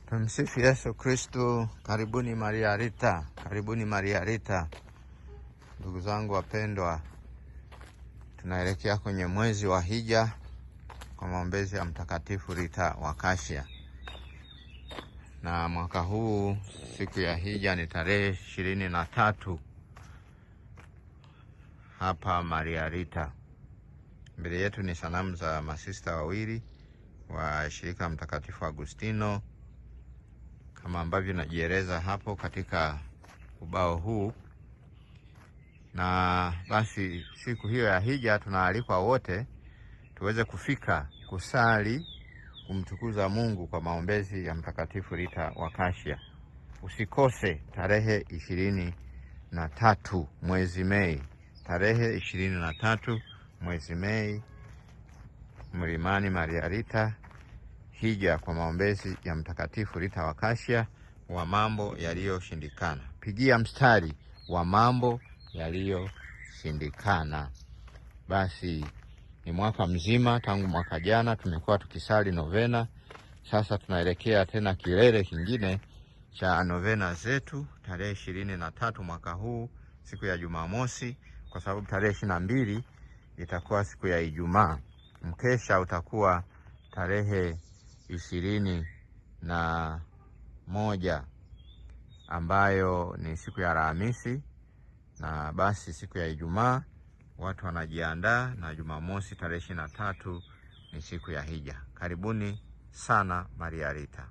Tumsifu Yesu Kristo. Karibuni Maria Rita. Karibuni Maria Rita. Ndugu zangu wapendwa, tunaelekea kwenye mwezi wa hija kwa maombezi ya Mtakatifu Rita wa Kashia. Na mwaka huu siku ya hija ni tarehe 23 hapa Maria Rita. Mbele yetu ni sanamu za masista wawili wa shirika Mtakatifu Agustino, kama ambavyo najieleza hapo katika ubao huu. Na basi siku hiyo ya hija tunaalikwa wote tuweze kufika kusali kumtukuza Mungu kwa maombezi ya Mtakatifu Rita wa Kashia. Usikose tarehe 23 mwezi Mei. Tarehe 23 mwezi Mei, Mlimani Maria Rita, hija kwa maombezi ya Mtakatifu Rita wa Kashia wa mambo yaliyoshindikana. Pigia mstari wa mambo yaliyoshindikana. Basi ni mwaka mzima tangu mwaka jana tumekuwa tukisali novena. Sasa tunaelekea tena kilele kingine cha novena zetu tarehe 23 mwaka huu, siku ya Jumamosi, kwa sababu tarehe 22 itakuwa siku ya Ijumaa. Mkesha utakuwa tarehe 21 ambayo ni siku ya Alhamisi, na basi siku ya Ijumaa watu wanajiandaa, na Jumamosi tarehe 23 ni siku ya hija. Karibuni sana Maria Rita.